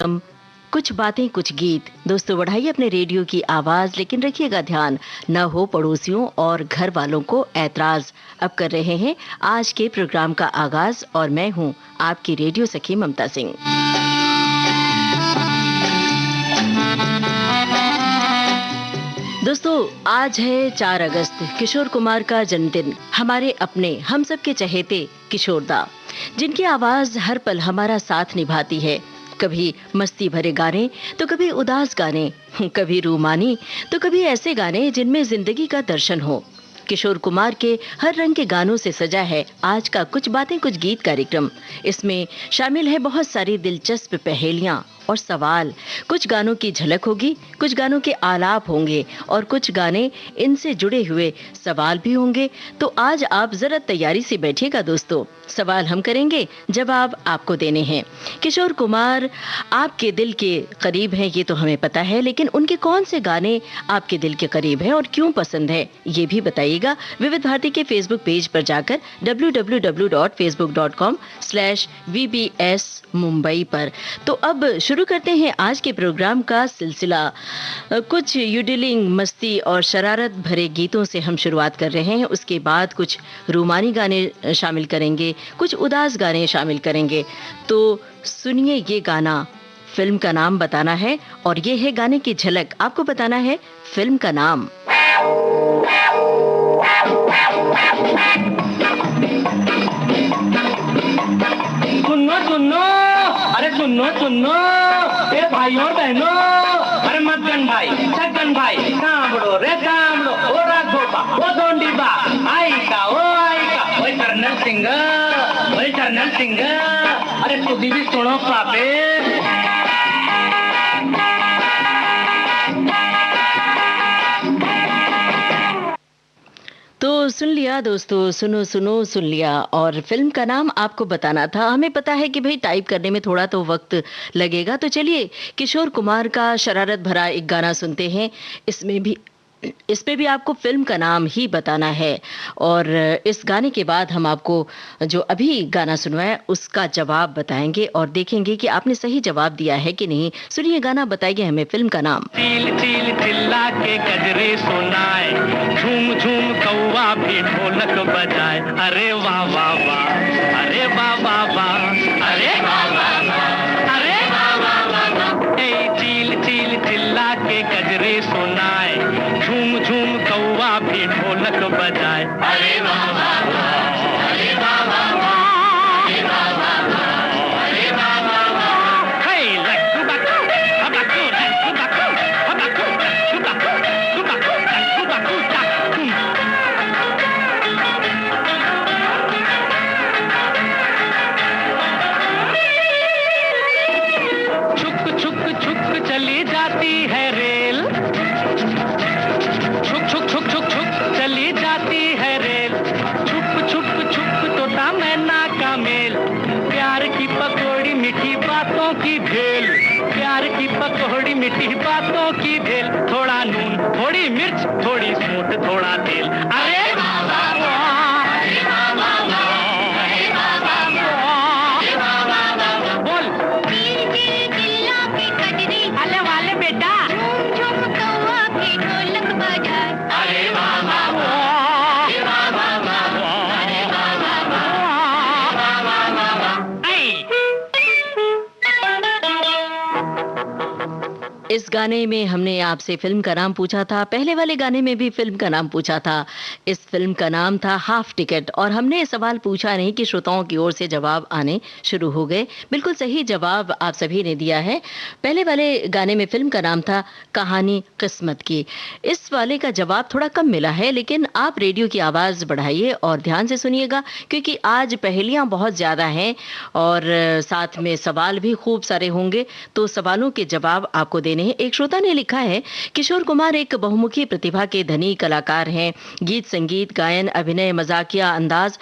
हम कुछ बातें कुछ गीत। दोस्तों, बढ़ाइए अपने रेडियो की आवाज, लेकिन रखिएगा ध्यान न हो पड़ोसियों और घर वालों को ऐतराज। अब कर रहे हैं आज के प्रोग्राम का आगाज और मैं हूं आपकी रेडियो सखी ममता सिंह। दोस्तों, आज है 4 अगस्त, किशोर कुमार का जन्मदिन। हमारे अपने, हम सबके चहेते किशोरदा, जिनकी आवाज हर पल हमारा साथ निभाती है। कभी मस्ती भरे गाने तो कभी उदास गाने, कभी रूमानी तो कभी ऐसे गाने जिनमें जिंदगी का दर्शन हो। किशोर कुमार के हर रंग के गानों से सजा है आज का कुछ बातें कुछ गीत कार्यक्रम। इसमें शामिल है बहुत सारी दिलचस्प पहेलियां और सवाल। कुछ गानों की झलक होगी, कुछ गानों के आलाप होंगे और कुछ गाने इनसे जुड़े हुए सवाल भी होंगे। तो आज आप जरा तैयारी से बैठिएगा दोस्तों। सवाल हम करेंगे, जवाब आपको देने हैं। किशोर कुमार आपके दिल के करीब हैं, ये तो हमें पता है, लेकिन उनके कौन से गाने आपके दिल के करीब हैं और क्यों पसंद है, ये भी बताइएगा। विविध भारती के फेसबुक पेज पर जाकर www.facebook.com/vbs मुंबई पर। तो अब शुरू करते हैं आज के प्रोग्राम का सिलसिला। कुछ यूडिलिंग, मस्ती और शरारत भरे गीतों से हम शुरुआत कर रहे हैं। उसके बाद कुछ रूमानी गाने शामिल करेंगे, कुछ उदास गाने शामिल करेंगे। तो सुनिए ये गाना, फिल्म का नाम बताना है और ये है गाने की झलक। आपको बताना है फिल्म का नाम। सुनो सुनो, अरे सुनो सुनो, ए भाइयों और बहनों, अरे मदन भाई, छगन भाई, सांभड़ो रे सांभड़ो, ओ राघोबा, ओ सोंडीबा, आइका, ओए कर्नल सिंह, अरे तुझी भी सुनो पापे। तो सुन लिया दोस्तों, सुनो सुनो सुन लिया। और फिल्म का नाम आपको बताना था। हमें पता है कि भाई टाइप करने में थोड़ा तो वक्त लगेगा, तो चलिए किशोर कुमार का शरारत भरा एक गाना सुनते हैं। इसमें भी आपको फिल्म का नाम ही बताना है। और इस गाने के बाद हम आपको जो अभी गाना सुनवाया उसका जवाब बताएंगे और देखेंगे कि आपने सही जवाब दिया है कि नहीं। सुनिए गाना, बताइए हमें फिल्म का नाम। चील चील चिल्ला के गजरे सुनाए, झूम झूम कौवा भी ढोलक बजाए। अरे वाह वाह वाह, अरे वाह वाह वाह, अरे वाह वाह वाह, अरे वाह वाह वाह। चील चील चिल्ला के गजरे सुनाए, झूम झूम कौवा भी ढोलक बजाए। अरे वाह वाह वाह, अरे वाह वाह वाह, अरे वाह वाह वाह, अरे वाह वाह वाह। हे लक्कू बक्कू, हबक्कू लक्कू बक्कू, हबक्कू लक्कू बक्कू, हबक्कू लक्कू बक्कू चा। छुक छुक छुक चली जाती है रेल, छुक छुक छुक छुक छुक चली जाती है रेल। छुप छुप छुप तोता मैना का मेल, प्यार की पकौड़ी मीठी बातों की भेल, प्यार की पकौड़ी मीठी बातों की भेल। थोड़ा नून, थोड़ी मिर्च, थोड़ी सूंठ, थोड़ा तेल। अरे वाह वाह वाह, अरे वाह वाह वाह, अरे वाह वाह वाह, अरे वाह वाह वाह। बोल अले वाले बेटा, अरे वाह वाह वाह, अरे वाह वाह वाह, अरे वाह वाह वाह, वाह वाह वाह वाह। इस गाने में हमने आपसे फिल्म का नाम पूछा था, पहले वाले गाने में भी फिल्म का नाम पूछा था। इस फिल्म का नाम था हाफ टिकट। और हमने सवाल पूछा नहीं कि श्रोताओं की ओर से जवाब आने शुरू हो गए। बिल्कुल सही जवाब आप सभी ने दिया है। पहले वाले गाने में फिल्म का नाम था कहानी किस्मत की। इस वाले का जवाब थोड़ा कम मिला है, लेकिन आप रेडियो की आवाज बढ़ाइए और ध्यान से सुनिएगा, क्योंकि आज पहेलियां बहुत ज्यादा हैं और साथ में सवाल भी खूब सारे होंगे। तो सवालों के जवाब आपको देने हैं। एक श्रोता ने लिखा है, किशोर कुमार एक बहुमुखी प्रतिभा के धनी कलाकार हैं। गीत, संगीत, गायन, अभिनय, मजाकिया अंदाज,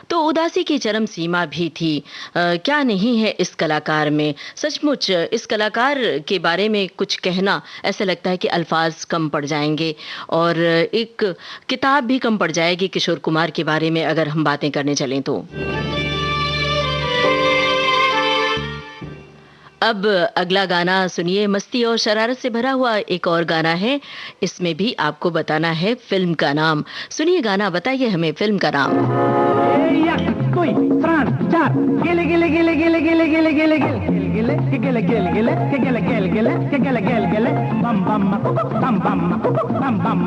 तो उदासी की चरम सीमा भी थी। क्या नहीं है इस कलाकार में। सचमुच इस कलाकार के बारे में कुछ कहना, ऐसा लगता है कि अल्फाज कम पड़ जाएंगे और एक किताब भी कम पड़ जाएगी किशोर कुमार के बारे में अगर हम बातें करने चलें तो। अब अगला गाना सुनिए, मस्ती और शरारत से भरा हुआ एक और गाना है। इसमें भी आपको बताना है फिल्म का नाम। सुनिए गाना, बताइए हमें फिल्म का नाम। कोई प्राण चार गिले गिले गिले गिले गिले गिले गिले गिले गिले गिले गिले गिले गिले गिले गिले गिले गिले बम बम बम बम बम बम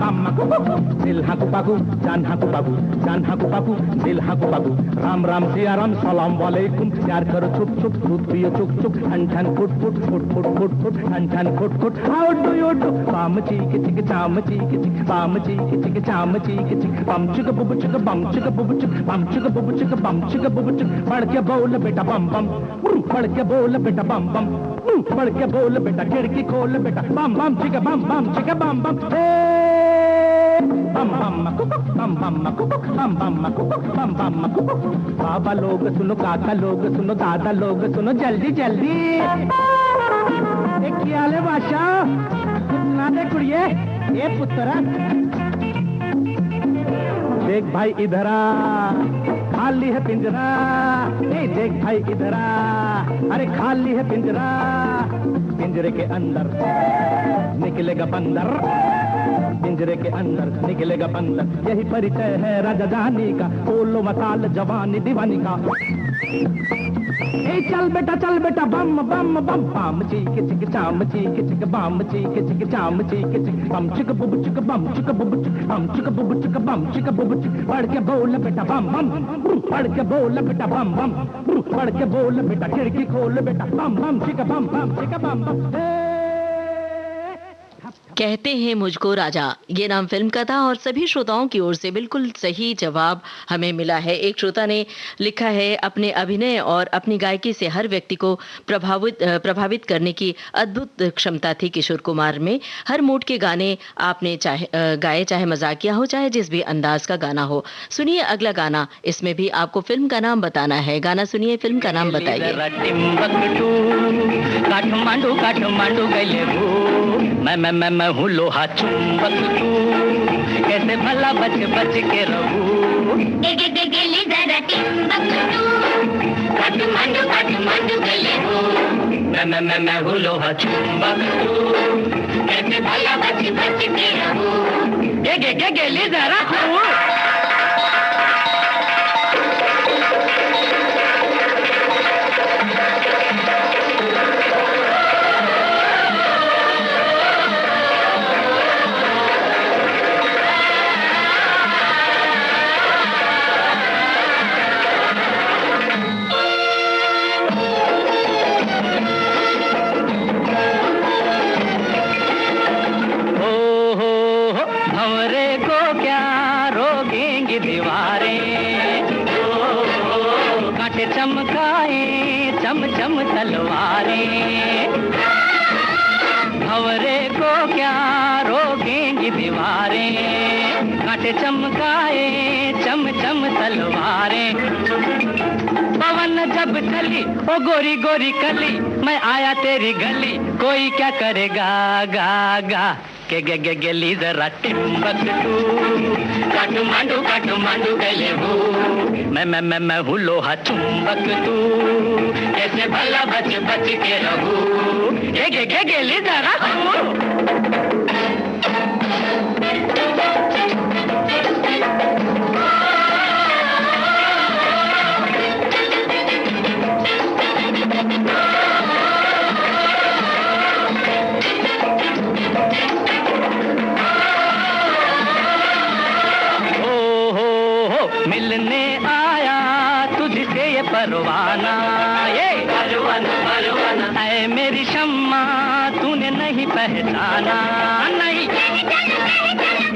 बम दिल हाकू पाकू जान हाकू पाकू जान हाकू पाकू दिल हाकू पाकू राम राम सिया राम सलाम वालेकुम प्यार करो छुप छुप दूध पियो चुक चुक ठन ठन फुट फुट फुट फुट फुट फुट ठन ठन फुट फुट हाउ डू यू डू बाम चीक चिक चाम चीक चिक बाम चीक चिक चाम चीक चिक बम चिक बुब चिक बम चिक बुब चिक बम चिक बुब चिक बम चिक बुब चिक पढ़ के बोल बेटा बम बम पढ़ के बोल बेटा बम बम पढ़ के बोल बेटा खिड़की खोल बेटा बम बम चिक बम चिक बम बम बम बम बम बम बम बाबा लोग सुनो, काका लोग सुनो, दादा लोग सुनो, जल्दी जल्दी क्या ले बादशाह ना दे कुड़िए ये पुत्रा देख भाई इधर आ खाली है पिंजरा, नहीं देख भाई इधर आ अरे खाली है पिंजरा, पिंजरे के अंदर निकलेगा बंदर, पिंजरे के अंदर निकलेगा बंदर, यही परिचय है राजा जानी का, बोलो मसाल जवानी दीवानी का। ए चल बेटा बम बम बम बम चीक चिक चाम चीक चिक बम चीक चिक चाम चीक चिक बम चिक बुब चिक बम चिक बुब चिक बम चिक बुब चिक बम चिक बुब चिक पढ़ के बोल बेटा बम बम पढ़ के बोल बेटा बम बम पढ़ के बोल बेटा खिड़की खोल बेटा बम बम चिक बम चिक बम कहते हैं मुझको राजा, ये नाम फिल्म का था और सभी श्रोताओं की ओर से बिल्कुल सही जवाब हमें मिला है। एक श्रोता ने लिखा है, अपने अभिनय और अपनी गायकी से हर व्यक्ति को प्रभावित करने की अद्भुत क्षमता थी किशोर कुमार में। हर मूड के गाने आपने गाए, चाहे मजाकिया हो चाहे जिस भी अंदाज का गाना हो। सुनिए अगला गाना, इसमें भी आपको फिल्म का नाम बताना है। गाना सुनिए, फिल्म का नाम बताइए। काठमांडू काठमांडू गए मैं हूँ लोहा चुंबक तू, कैसे भला बच बच के रहूं। काठमांडू गए हो मैं हूँ लोहा चुंबक तू, कैसे भला बच बच के रहूं। गेली जरा चमकाए चम चम तलवारें, भंवरे को क्या रोकेंगी दीवारें, कांटे चमकाए चम चम तलवारें। पवन जब चली ओ गोरी गोरी कली, मैं आया तेरी गली, कोई क्या करेगा गा गा के गेली जरा टिम्बक तू, काठमांडू गए हो मैं हूँ लोहा चुंबक तू, कैसे भला बच बच के रहूं। गेली जरा मिलने आया तुझसे ये परवाना, ये परवाना ऐ मेरी शम्मा तूने नहीं पहचाना, नहीं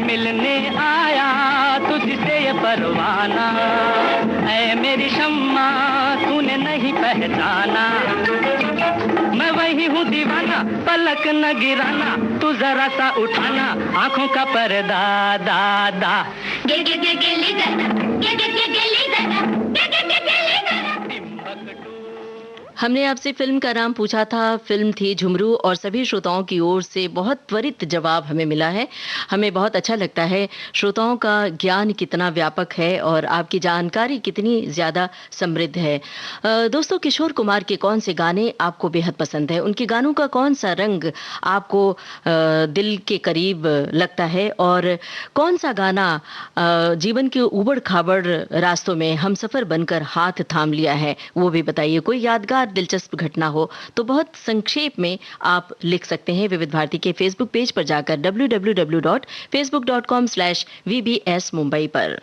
मिलने आया तुझसे ये परवाना, ऐ मेरी शम्मा तूने नहीं पहचाना। मैं वही हूँ दीवाना, पलक न गिराना, तू जरा सा उठाना आंखों का पर्दा दादा। हमने आपसे फ़िल्म का नाम पूछा था, फ़िल्म थी झुमरू और सभी श्रोताओं की ओर से बहुत त्वरित जवाब हमें मिला है। हमें बहुत अच्छा लगता है, श्रोताओं का ज्ञान कितना व्यापक है और आपकी जानकारी कितनी ज़्यादा समृद्ध है। दोस्तों किशोर कुमार के कौन से गाने आपको बेहद पसंद है? उनके गानों का कौन-सा रंग आपको दिल के करीब लगता है और कौन-सा गाना जीवन के ऊबड़-खाबड़ रास्तों में हमसफ़र बनकर हाथ थाम लिया है? वो भी बताइए। कोई यादगार दिलचस्प घटना हो तो बहुत संक्षेप में आप लिख सकते हैं विविध भारती के फेसबुक पेज पर जाकर www.facebook.com/vbs मुंबई पर।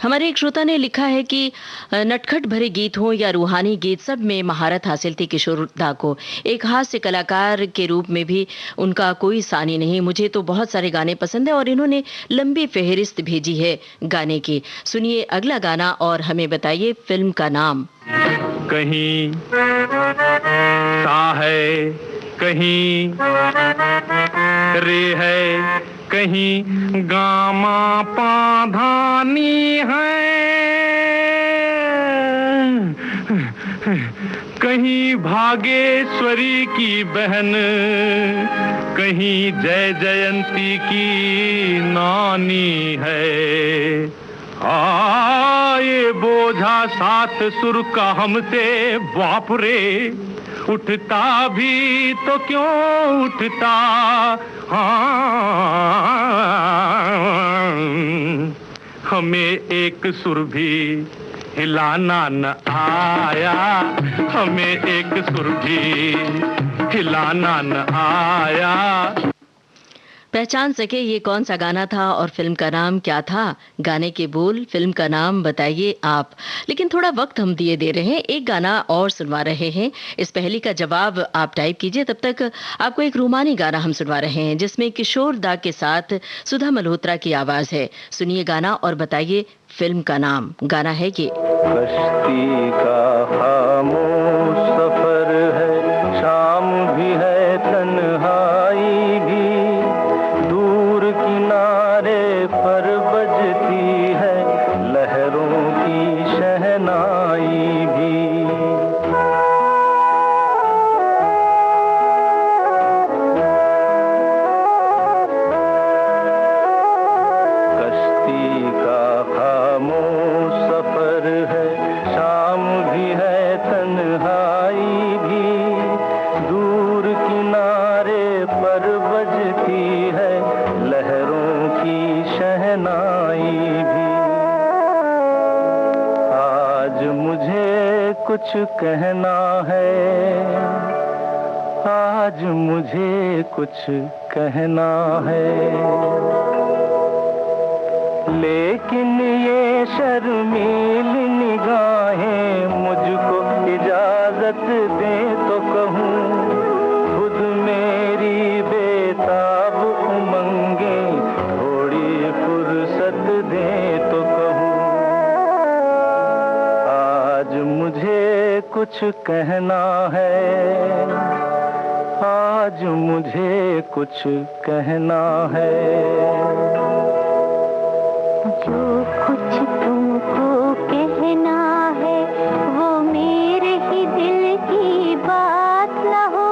हमारे एक श्रोता ने लिखा है कि नटखट भरे गीत हों या रूहानी गीत, सब में महारत हासिल थी किशोर दा को। एक हास्य कलाकार के रूप में भी उनका कोई सानी नहीं। मुझे तो बहुत सारे गाने पसंद है और इन्होंने लंबी फेहरिस्त भेजी है गाने की। सुनिए अगला गाना और हमें बताइए फिल्म का नाम। कहीं सा है, कहीं रे है, कहीं गामा पाधानी है, कहीं भागेश्वरी की बहन, कहीं जय जयंती की नानी है। ये बोझा सात सुर का हमसे बाप रे, उठता भी तो क्यों उठता, हमें एक सुर भी हिलाना न आया, हमें एक सुर भी हिलाना न आया। पहचान सके ये कौन सा गाना था और फिल्म का नाम क्या था? गाने के बोल, फिल्म का नाम बताइए आप। लेकिन थोड़ा वक्त हम दिए दे रहे हैं, एक गाना और सुनवा रहे हैं। इस पहेली का जवाब आप टाइप कीजिए, तब तक आपको एक रूमानी गाना हम सुनवा रहे हैं जिसमें किशोर दा के साथ सुधा मल्होत्रा की आवाज है। सुनिए गाना और बताइए फिल्म का नाम। गाना है ये। कश्ती का खामोश सफर है, शाम भी है तन्हाई भी, दूर किनारे पर बजती है लहरों की शहनाई भी। कश्ती का खामोश सफर है, शाम भी है तन्हाई भी, दूर किनारे पर बजती है लहरों की शहनाई भी। आज मुझे कुछ कहना है, आज मुझे कुछ कहना है, लेकिन ये शर्मीली निगाहें मुझको इजाजत दें तो कहूँ, खुद मेरी बेताब उमंगे थोड़ी फुर्सत दें तो कहूँ। आज मुझे कुछ कहना है, आज मुझे कुछ कहना है। जो कुछ तुमको कहना है वो मेरे ही दिल की बात न हो,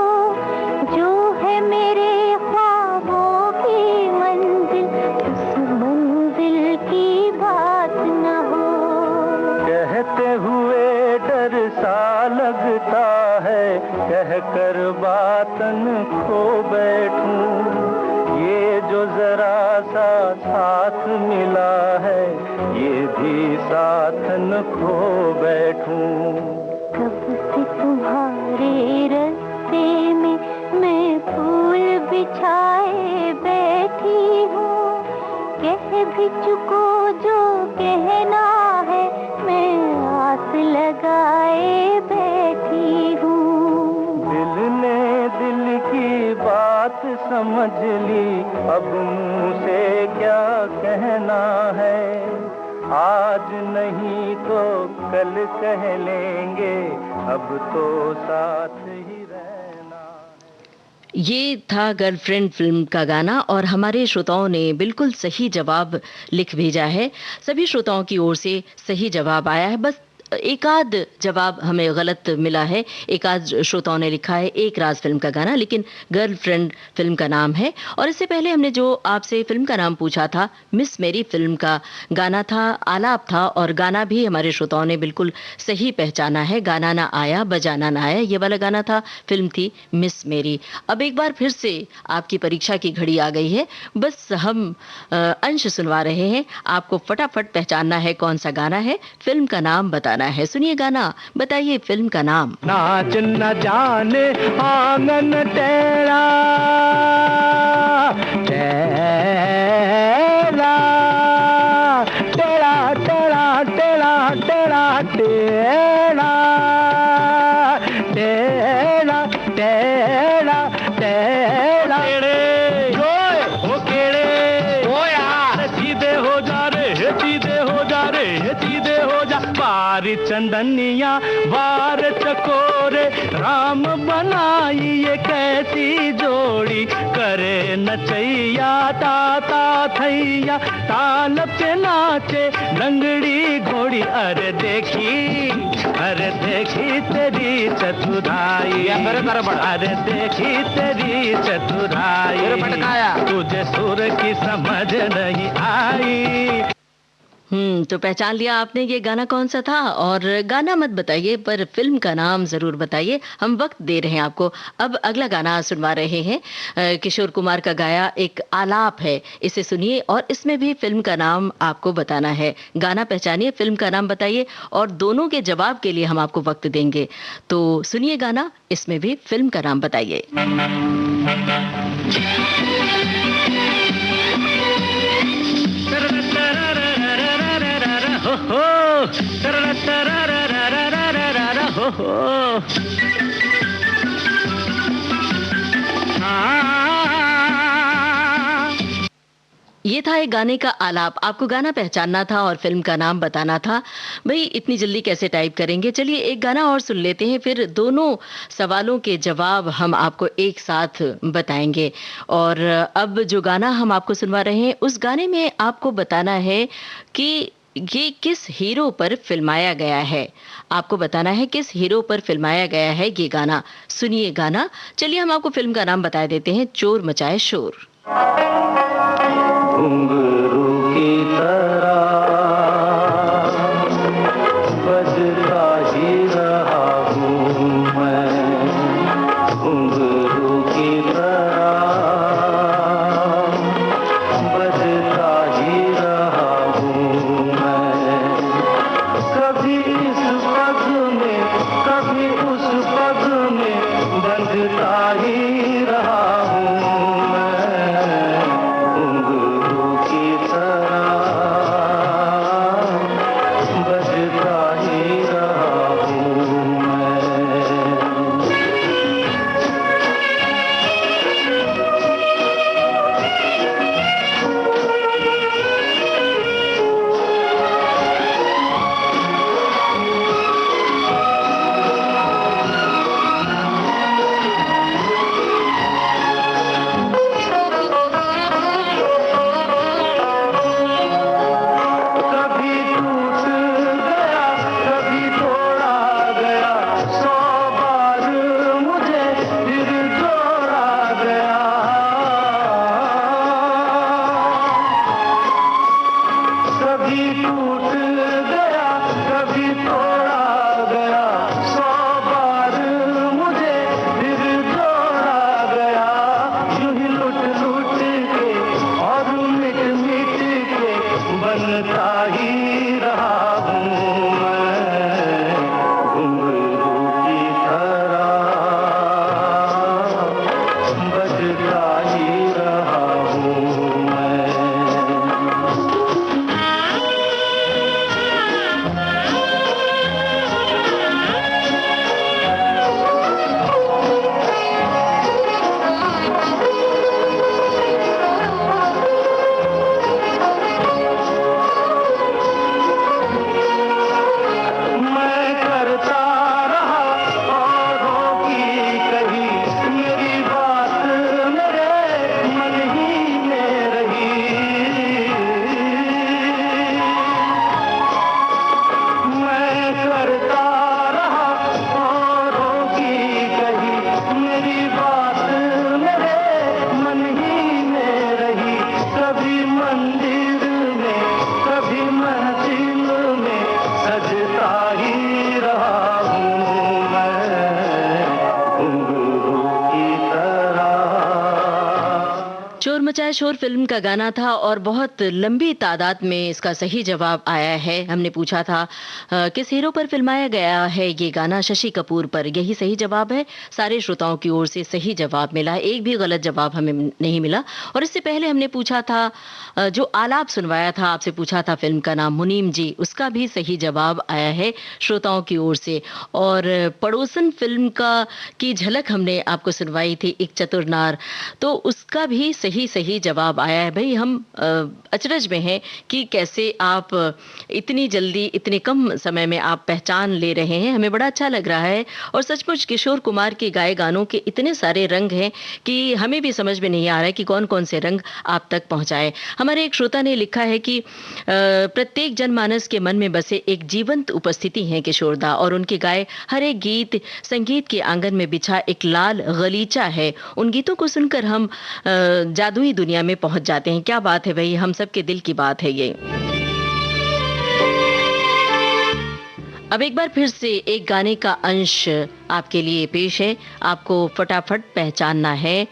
जो है मेरे ख्वाबों की मंजिल उस मंजिल की बात न हो। कहते हुए डर सा लगता है, कहकर बातन खो बैठूं, ये जो जरा सा साथ मिला है ये भी साथ न खो बैठूं। कब से तुम्हारे रास्ते में मैं फूल बिछाए बैठी हूँ, कह भी चुको जो कहना है, मैं आस लगाए बैठी हूँ। दिल ने दिल की बात समझ ली, अब मुँह से क्या कहना है, आज नहीं तो कल कह लेंगे, अब तो साथ ही रहना है। ये था गर्लफ्रेंड फिल्म का गाना और हमारे श्रोताओं ने बिल्कुल सही जवाब लिख भेजा है। सभी श्रोताओं की ओर से सही जवाब आया है, बस एक आध जवाब हमें गलत मिला है। एक आध श्रोताओं ने लिखा है एक राज फिल्म का गाना, लेकिन गर्लफ्रेंड फिल्म का नाम है। और इससे पहले हमने जो आपसे फिल्म का नाम पूछा था, मिस मेरी फिल्म का गाना था, आलाप था, और गाना भी हमारे श्रोताओं ने बिल्कुल सही पहचाना है। गाना ना आया बजाना ना आया, ये वाला गाना था, फिल्म थी मिस मेरी। अब एक बार फिर से आपकी परीक्षा की घड़ी आ गई है। बस हम अंश सुनवा रहे हैं, आपको फटाफट पहचानना है कौन सा गाना है, फिल्म का नाम बताना है। सुनिए गाना, बताइए फिल्म का नाम। नाच न जाने आंगन तेरा तेरा तेरा तेरा तेरा तेरा तेरा तेरा तेरा तेरा हो केड़े हो यार, सीधे हो जा रे, सीधे हो जा रे, सीधे हो जा। बारी चंदनिया बार चकोरे, राम बनाई ये कैसी जोड़ी, करे नचैया ताता थैया, ताल पे नाचे लंगड़ी घोड़ी। अरे देखी तेरी चतुराई, अरे देखी तेरी चतुराई, तुझे सुर की समझ नहीं आई। तो पहचान लिया आपने ये गाना कौन सा था। और गाना मत बताइए, पर फिल्म का नाम जरूर बताइए, हम वक्त दे रहे हैं आपको। अब अगला गाना सुनवा रहे हैं, किशोर कुमार का गाया एक आलाप है, इसे सुनिए और इसमें भी फिल्म का नाम आपको बताना है। गाना पहचानिए, फिल्म का नाम बताइए, और दोनों के जवाब के लिए हम आपको वक्त देंगे। तो सुनिए गाना, इसमें भी फिल्म का नाम बताइए। ये था एक गाने का आलाप। आपको गाना पहचानना था और फिल्म का नाम बताना था। भाई इतनी जल्दी कैसे टाइप करेंगे। चलिए एक गाना और सुन लेते हैं, फिर दोनों सवालों के जवाब हम आपको एक साथ बताएंगे। और अब जो गाना हम आपको सुनवा रहे हैं, उस गाने में आपको बताना है कि ये किस हीरो पर फिल्माया गया है। आपको बताना है किस हीरो पर फिल्माया गया है ये गाना। सुनिए गाना। चलिए हम आपको फिल्म का नाम बता देते हैं, चोर मचाए शोर। घुंघरू की तरह बजता ही रहा हूँ मैं, घुंघरू की तरह बजता ही रहा हूँ मैं। कभी इस पग में कभी उस पग में बंधता ही रहा हूँ मैं, घुंघरू की तरह बजता ही रहा हूँ मैं। कभी टूट गया कभी तोड़ा गया, 100 बार मुझे फिर तोड़ा गया। कभी टूट गया कभी तोड़ा गया, 100 बार मुझे फिर तोड़ा गया। यूं ही लुट लुट के और मिट मिट के बनता ही रहा हूँ मैं, घुंघरू की तरह बजता ही रहा हूँ मैं। कभी मंदिर में कभी महफिल में सजता ही रहा हूँ मैं घुंघरू की तरह। शोर मचाए शोर फिल्म का गाना था और बहुत लंबी तादाद में इसका सही जवाब आया है। हमने पूछा था किस हीरो पर फिल्माया गया है ये गाना, शशि कपूर पर। यही सही जवाब है। सारे श्रोताओं की ओर से सही जवाब मिला, एक भी गलत जवाब हमें नहीं मिला। और इससे पहले हमने पूछा था जो आलाप सुनवाया था, आपसे पूछा था फिल्म का नाम मुनीम जी, उसका भी सही जवाब आया है श्रोताओं की ओर से। और पड़ोसन फिल्म का की झलक हमने आपको सुनवाई थी, एक चतुर नार, तो उसका भी सही जवाब आया है। भाई हम अचरज में हैं कि कैसे आप इतनी जल्दी इतने कम समय में आप पहचान ले रहे हैं, हमें बड़ा अच्छा लग रहा है। और सचमुच किशोर कुमार के गाए गानों के इतने सारे रंग हैं कि हमें भी समझ में नहीं आ रहा है कि कौन कौन से रंग आप तक पहुंचाए। हमारे एक श्रोता ने लिखा है कि प्रत्येक जनमानस के मन में बसे एक जीवंत उपस्थिति है किशोरदा, और उनके गाए हर एक गीत संगीत के आंगन में बिछा एक लाल गलीचा है। उन गीतों को सुनकर हम जादुई दुनिया में पहुंच जाते हैं। क्या बात है भाई, हम सबके दिल की बात है ये। अब एक बार फिर से एक गाने का अंश आपके लिए पेश है। आपको फटाफट पहचानना है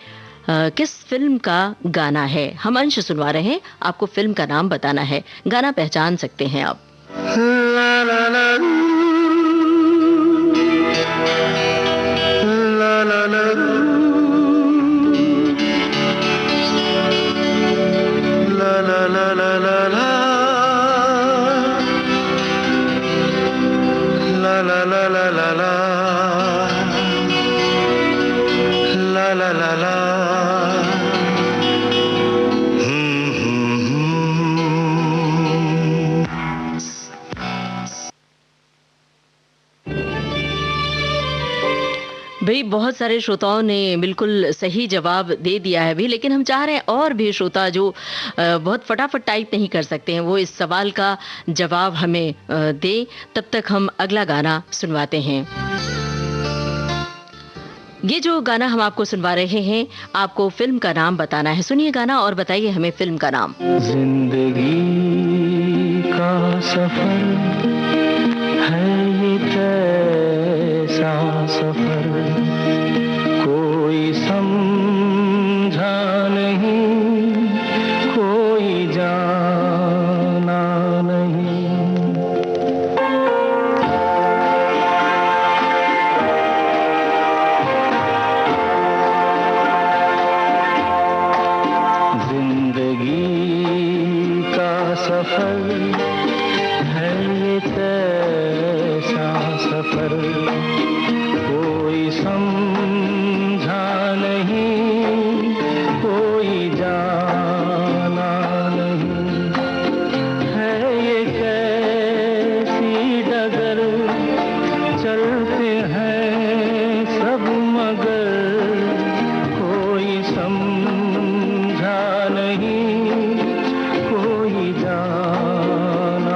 किस फिल्म का गाना है। हम अंश सुनवा रहे हैं, आपको फिल्म का नाम बताना है। गाना पहचान सकते हैं आप। ला ला ला ला ला ला ला ला ला ला ला La la la la la la la la la la भाई बहुत सारे श्रोताओं ने बिल्कुल सही जवाब दे दिया है भी, लेकिन हम चाह रहे हैं और भी श्रोता जो बहुत फटाफट टाइप नहीं कर सकते हैं वो इस सवाल का जवाब हमें दे। तब तक हम अगला गाना सुनवाते हैं। ये जो गाना हम आपको सुनवा रहे हैं, आपको फिल्म का नाम बताना है। सुनिए गाना और बताइए हमें फिल्म का नाम। जिंदगी का सफर है ये कैसा सफर, कोई समझा नहीं, कोई जाना नहीं। जिंदगी का सफर है ये कैसा सफर, कोई समझा नहीं, कोई जाना नहीं। है ये कैसी डगर, चलते हैं सब मगर, कोई समझा नहीं, कोई जाना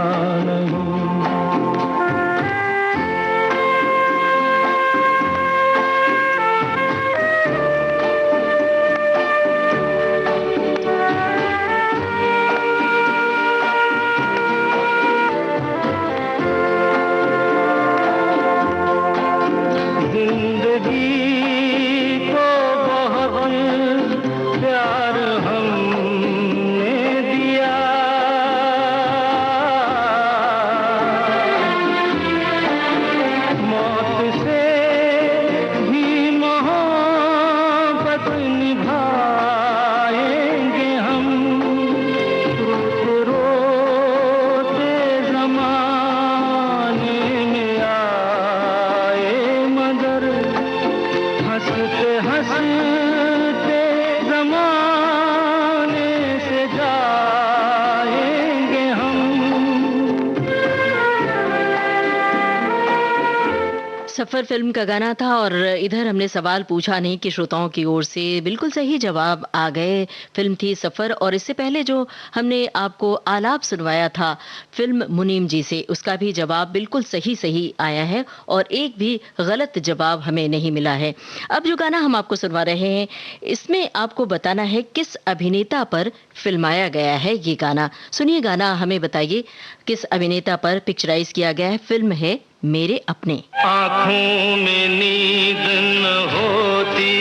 सफर फिल्म का गाना था और इधर हमने सवाल पूछा नहीं कि श्रोताओं की ओर से बिल्कुल सही जवाब आ गए। फिल्म थी सफर और इससे पहले जो हमने आपको आलाप सुनवाया था फिल्म मुनीम जी से, उसका भी जवाब बिल्कुल सही सही आया है और एक भी गलत जवाब हमें नहीं मिला है। अब जो गाना हम आपको सुनवा रहे हैं इसमें आपको बताना है किस अभिनेता पर फिल्माया गया है ये गाना। सुनिए गाना, हमें बताइए किस अभिनेता पर पिक्चराइज किया गया है। फिल्म है मेरे अपने। आँखों में नींद न होती,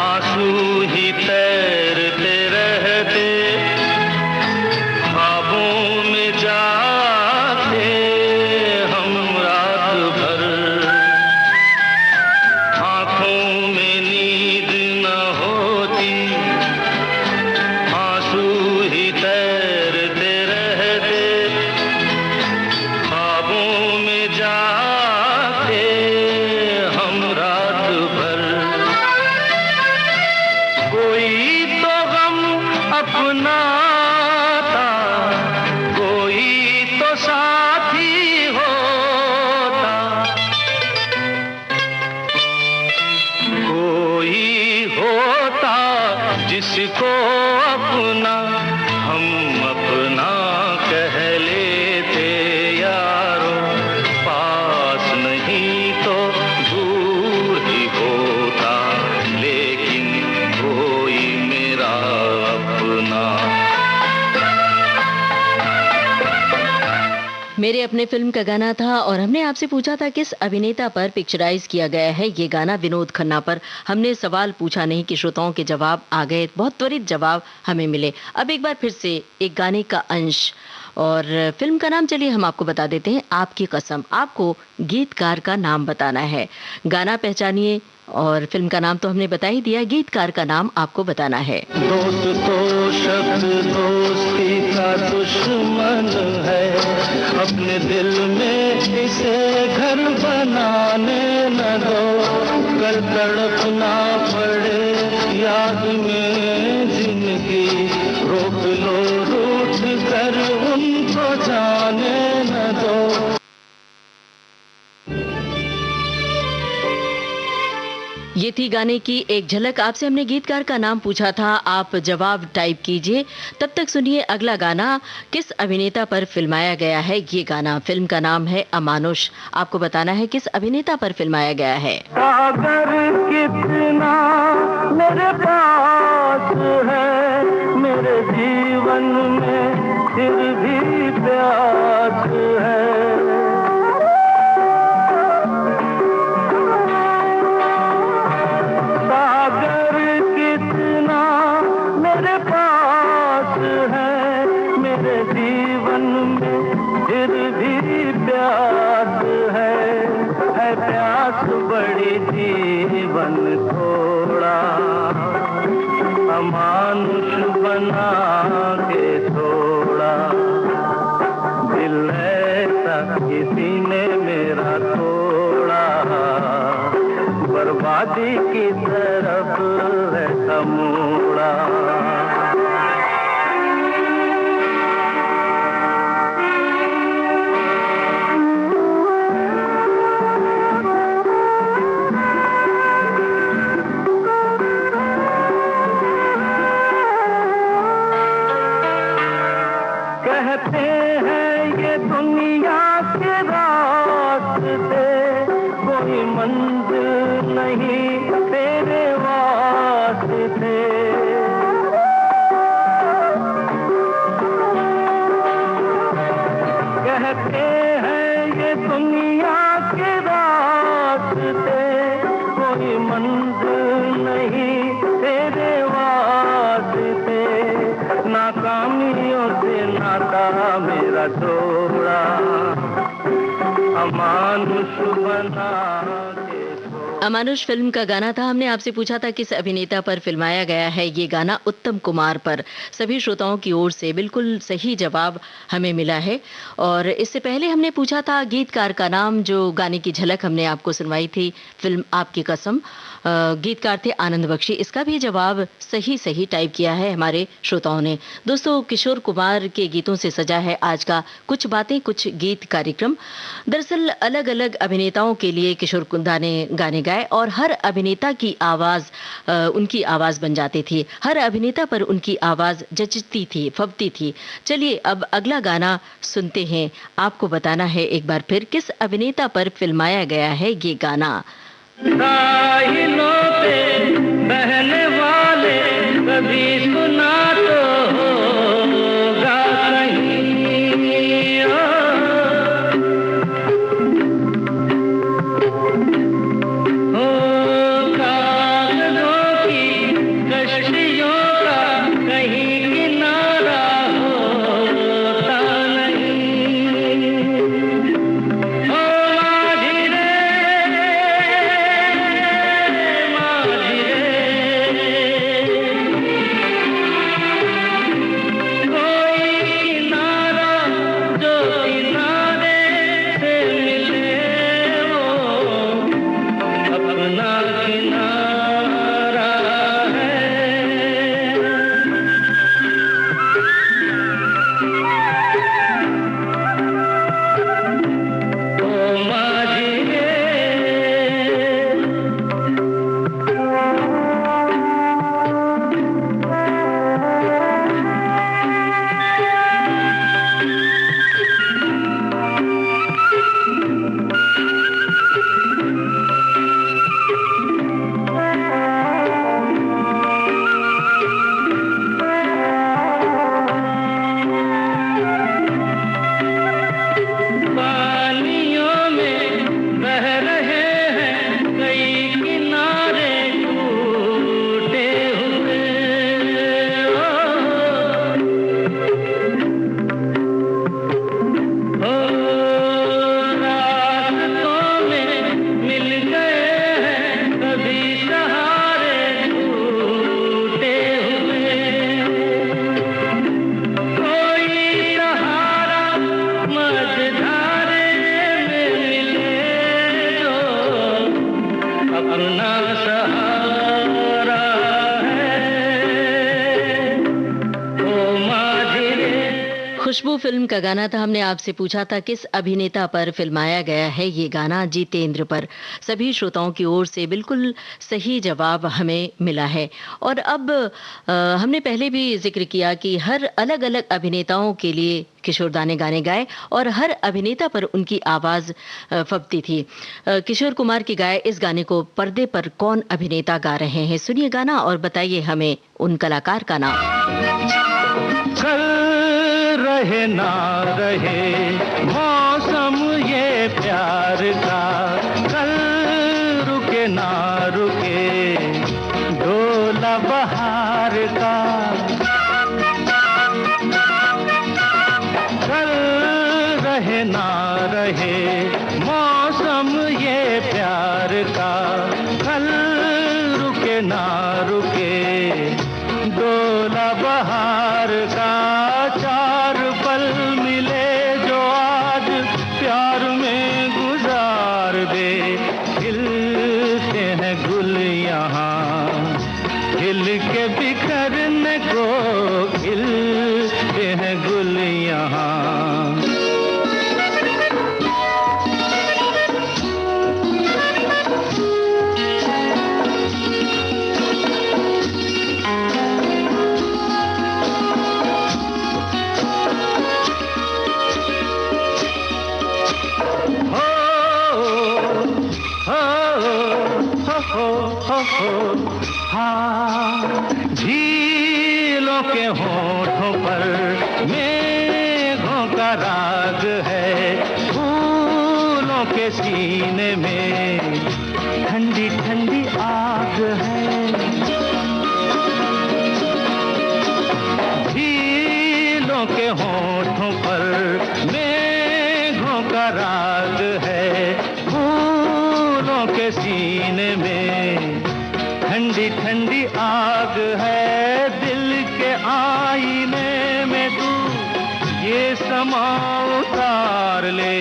आंसू ही तैरते रहते, ख्वाबों में जाते हम रात भर। आँखों में नींद न होती, आंसू ही तैरते रहते, ख्वाबों में जाते हम रात भर। कोई तो गम अपना था, कोई तो साथी होता, कोई होता जिसको अपना हम अपना कह लेते यारों। पास नहीं तो दूर ही होता, लेकिन कोई मेरा अपना। मेरे अपने फिल्म का गाना था और हमने आपसे पूछा था किस अभिनेता पर पिक्चराइज किया गया है ये गाना। विनोद खन्ना पर हमने सवाल पूछा नहीं कि श्रोताओं के जवाब आ गए, बहुत त्वरित जवाब हमें मिले। अब एक बार फिर से एक गाने का अंश और फिल्म का नाम चलिए हम आपको बता देते हैं, आपकी कसम। आपको गीतकार का नाम बताना है, गाना पहचानिए और फिल्म का नाम तो हमने बता ही दिया, गीतकार का नाम आपको बताना है। दोस्त तो शब्द दोस्ती का दुश्मन है, अपने दिल में इसे घर बनाने न दो। कल तड़पना पड़े याद में जिनकी, रोक लो रूठ कर उनको जाने न दो। ये थी गाने की एक झलक। आपसे हमने गीतकार का नाम पूछा था, आप जवाब टाइप कीजिए। तब तक सुनिए अगला गाना, किस अभिनेता पर फिल्माया गया है ये गाना। फिल्म का नाम है अमानुष। आपको बताना है किस अभिनेता पर फिल्माया गया है। सागर कितना मेरे पास है, मेरे जीवन में फिर भी प्यास है। सागर कितना मेरे पास है, मेरे जीवन में फिर भी प्यास है प्यास बड़ी जीवन थोड़ा, अमानुष बना के छोड़ा। दिल ऐसा किसी ने मेरा तोड़ा, बर्बादी की तरफ है समूड़ा। कहते हैं ये दुनिया के रास्ते, कोई मंजिल नहीं तेरे वास्ते। कहते हैं ये दुनिया के रास्ते, कोई मंजिल नहीं तेरे वास्ते। नाकामियों से नाता मेरा जोड़ा, अमानुष बना के छोड़ा। अमानुष फिल्म का गाना था। हमने आपसे पूछा था किस अभिनेता पर फिल्माया गया है ये गाना। उत्तम कुमार पर। सभी श्रोताओं की ओर से बिल्कुल सही जवाब हमें मिला है। और इससे पहले हमने पूछा था गीतकार का नाम, जो गाने की झलक हमने आपको सुनवाई थी, फिल्म आपकी कसम। गीतकार थे आनंद बख्शी। इसका भी जवाब सही टाइप किया है हमारे श्रोताओं ने। दोस्तों, किशोर कुमार के गीतों से सजा है आज का कुछ बातें कुछ गीत कार्यक्रम। दरअसल अलग अलग अभिनेताओं के लिए किशोर कुमार ने गाने गाए और हर अभिनेता की आवाज उनकी आवाज बन जाती थी। हर अभिनेता पर उनकी आवाज जचती थी, फबती थी। चलिए अब अगला गाना सुनते हैं। आपको बताना है एक बार फिर किस अभिनेता पर फिल्माया गया है ये गाना। साहिलों पे बहने वाले कभी सुना तो होगा कहीं, हो कागजों की कश्तियों का कहीं किनारा होता नहीं, हो माझी रे खुशबू फिल्म का गाना था। हमने आपसे पूछा था किस अभिनेता पर फिल्माया गया है ये गाना। जितेंद्र पर। सभी श्रोताओं की ओर से बिल्कुल सही जवाब हमें मिला है। और अब हमने पहले भी जिक्र किया कि हर अलग अलग अभिनेताओं के लिए किशोर दा ने गाने गाए और हर अभिनेता पर उनकी आवाज फबती थी। किशोर कुमार के गाए इस गाने को पर्दे पर कौन अभिनेता गा रहे हैं? सुनिए गाना और बताइए हमें उन कलाकार का नाम। कल रहे ना रहे मौसम ये प्यार का, कल रुके ना रुके डोला बहार का, कल रहे ना रहे मौसम ये प्यार का, कल रुके ना रुके डोला बहार का। चार पल मिले जो आज प्यार में गुजार दे, खिलते हैं गुल यहाँ खिल के बिखरने को, खिलते हैं गुल यहाँ। हाँ, झीलों के होठों पर मेघों का राग है, फूलों के सीने में ठंडी ठंडी आग है। झीलों के होठों पर मेघों का राग है, फूलों के सीने में ठंडी ठंडी आग है। दिल के आईने में तू ये समा उतार ले,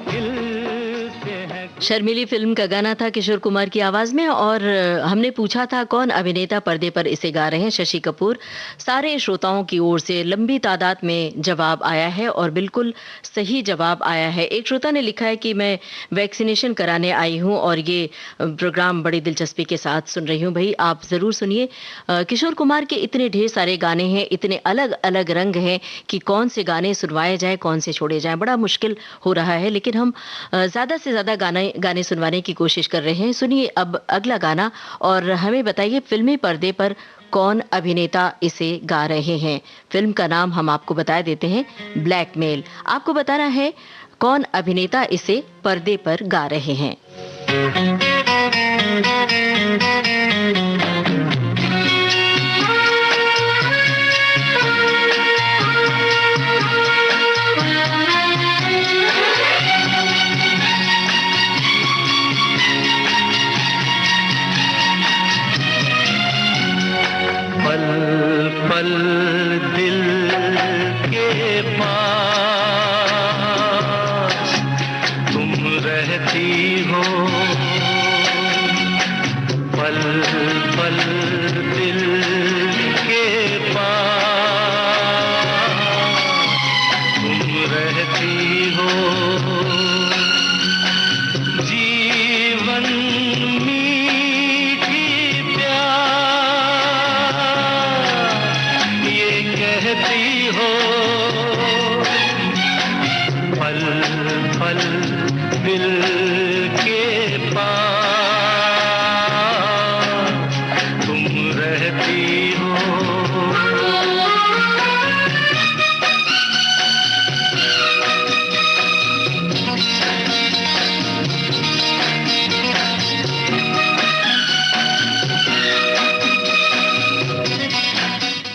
खिलते हैं। शर्मीली फिल्म का गाना था किशोर कुमार की आवाज में। और हमने पूछा था कौन अभिनेता पर्दे पर इसे गा रहे हैं, शशि कपूर। सारे श्रोताओं की ओर से लंबी तादाद में जवाब आया है और बिल्कुल सही जवाब आया है। एक श्रोता ने लिखा है कि मैं वैक्सीनेशन कराने आई हूं और ये प्रोग्राम बड़ी दिलचस्पी के साथ सुन रही हूं। भाई आप जरूर सुनिए। किशोर कुमार के इतने ढेर सारे गाने हैं, इतने अलग अलग रंग हैं कि कौन से गाने सुनवाए जाए, कौन से छोड़े जाए, बड़ा मुश्किल हो रहा है। लेकिन हम ज्यादा से ज्यादा गाने सुनवाने की कोशिश कर रहे हैं। सुनिए अब अगला गाना और हमें बताइए फिल्मी पर्दे पर कौन अभिनेता इसे गा रहे हैं। फिल्म का नाम हम आपको बता देते हैं, ब्लैकमेल। आपको बताना है कौन अभिनेता इसे पर्दे पर गा रहे हैं। पल दिल के पास तुम रहती हो, पल पल दिल के पास तुम रहती हो। जीवन मीठी कहती हो, पल पल दिल के पास तुम रहती हो।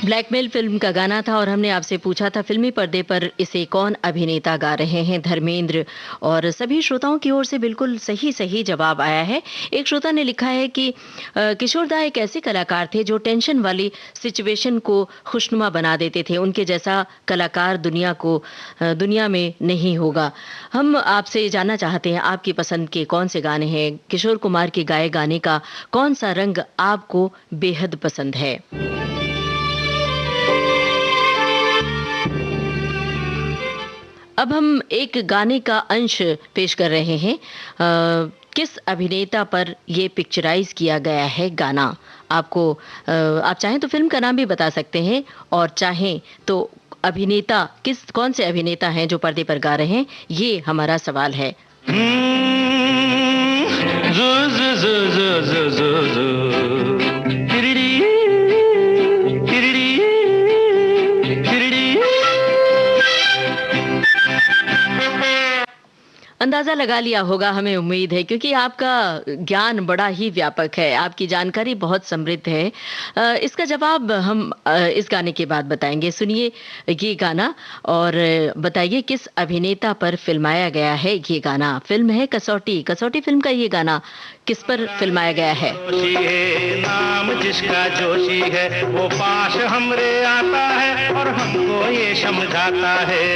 ब्लैकमेल फिल्म का गाना था और हमने आपसे पूछा था फिल्मी पर्दे पर इसे कौन अभिनेता गा रहे हैं, धर्मेंद्र। और सभी श्रोताओं की ओर से बिल्कुल सही जवाब आया है। एक श्रोता ने लिखा है कि किशोरदा एक ऐसे कलाकार थे जो टेंशन वाली सिचुएशन को खुशनुमा बना देते थे। उनके जैसा कलाकार दुनिया में नहीं होगा। हम आपसे जानना चाहते हैं आपकी पसंद के कौन से गाने हैं, किशोर कुमार के गाए गाने का कौन सा रंग आपको बेहद पसंद है। अब हम एक गाने का अंश पेश कर रहे हैं। किस अभिनेता पर ये पिक्चराइज किया गया है गाना। आप चाहें तो फिल्म का नाम भी बता सकते हैं और चाहें तो अभिनेता कौन से अभिनेता हैं जो पर्दे पर गा रहे हैं, ये हमारा सवाल है। अंदाजा लगा लिया होगा, हमें उम्मीद है, क्योंकि आपका ज्ञान बड़ा ही व्यापक है, आपकी जानकारी बहुत समृद्ध है। इसका जवाब हम इस गाने के बाद बताएंगे। सुनिए ये गाना और बताइए किस अभिनेता पर फिल्माया गया है ये गाना। फिल्म है कसौटी। कसौटी फिल्म का ये गाना किस पर फिल्माया गया है? नाम जिसका जोशी है वो पास हमरे आता है और हमको ये समझाता है,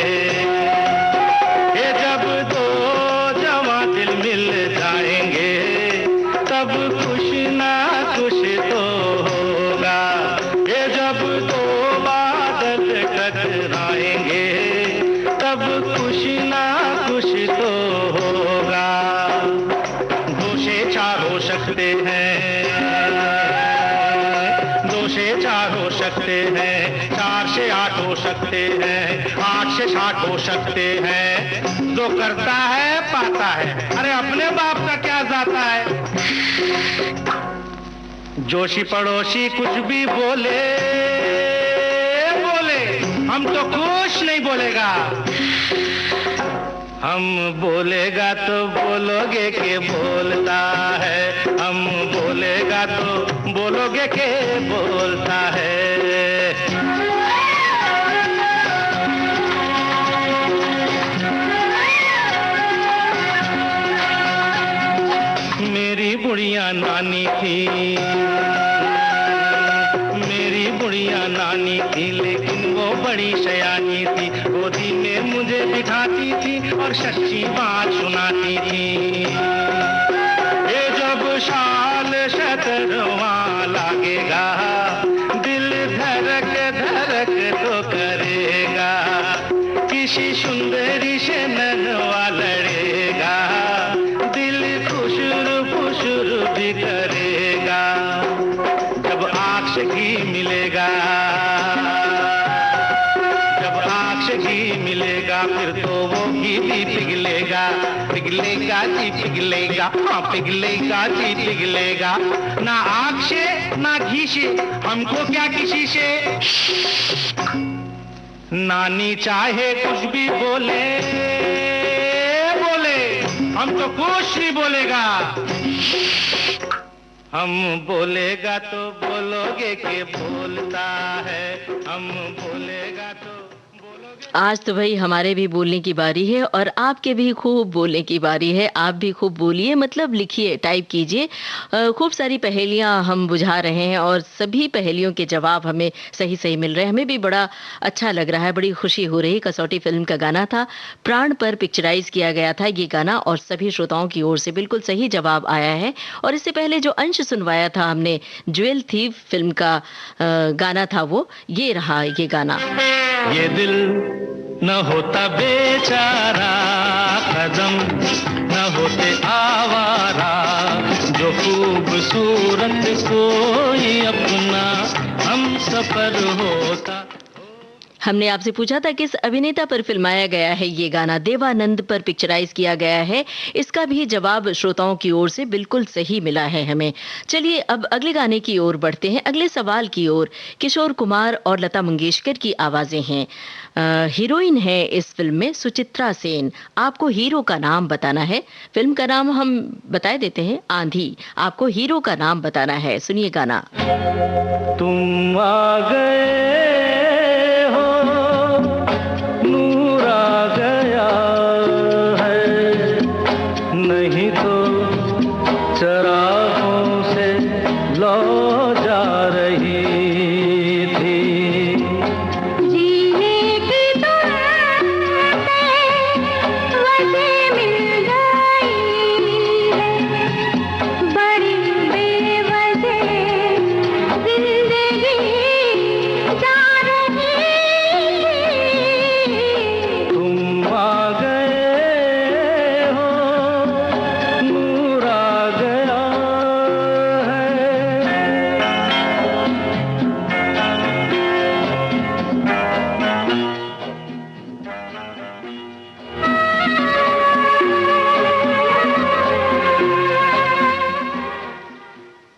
ये जब दो जवां दिल मिल जाएंगे तब कुछ ना कुछ तो होगा, ये जब दो बादल टकराएंगे तब कुछ ना कुछ तो होगा। दो से चार हो सकते हैं, दो से चार हो सकते हैं, 4 से 8 हो सकते हैं, 8 से 60 हो सकते हैं। जो करता है पाता है, अरे अपने बाप का क्या जाता है। जोशी पड़ोसी कुछ भी बोले हम तो कुछ नहीं बोलेगा, हम बोलेगा तो बोलोगे के बोलता है, हम बोलेगा तो बोलोगे के बोलता है। मेरी बुढ़िया नानी थी, मेरी बुढ़िया नानी थी, लेकिन वो बड़ी सयानी थी। गोदी में मुझे बिठाती थी और सच्ची बात सुनाती थी। धड़क तो करेगा, किसी सुंदरी से नन्हा लड़ेगा, दिल खुशरू खुशरू भी करेगा, जब आँख से घी मिलेगा, जब आँख से घी मिलेगा, फिर तो वो घी भी पिघलेगा, पिघलेगा जी पिघलेगा, हाँ पिघलेगा जी पिघलेगा, ना आँख से ना घी से, हमको क्या किसी से। नानी चाहे कुछ भी बोले बोले, हम तो कुछ नहीं बोलेगा, हम बोलेगा तो बोलोगे कि बोलता है, हम बोलेगा तो बोलोगे। आज तो भाई हमारे भी बोलने की बारी है और आपके भी खूब बोलने की बारी है। आप भी खूब बोलिए, मतलब लिखिए, टाइप कीजिए। खूब सारी पहेलियां हम बुझा रहे हैं और सभी पहेलियों के जवाब हमें सही सही मिल रहे हैं। हमें भी बड़ा अच्छा लग रहा है, बड़ी खुशी हो रही। कसौटी फिल्म का गाना था, प्राण पर पिक्चराइज किया गया था ये गाना और सभी श्रोताओं की ओर से बिल्कुल सही जवाब आया है। और इससे पहले जो अंश सुनवाया था हमने, ज्वेल थीफ फिल्म का गाना था वो, ये रहा ये गाना। ये दिल न होता बेचारा, कदम न होते आवारा, जो खूबसूरत कोई अपना हम सफर होता। हमने आपसे पूछा था किस अभिनेता पर फिल्माया गया है ये गाना, देवानंद पर पिक्चराइज किया गया है। इसका भी जवाब श्रोताओं की ओर से बिल्कुल सही मिला है हमें। चलिए अब अगले गाने की ओर बढ़ते हैं, अगले सवाल की ओर। किशोर कुमार और लता मंगेशकर की आवाजें हैं। हीरोइन है इस फिल्म में सुचित्रा सेन। आपको हीरो का नाम बताना है। फिल्म का नाम हम बता देते हैं, आंधी। आपको हीरो का नाम बताना है, सुनिए गाना। तुम आ गए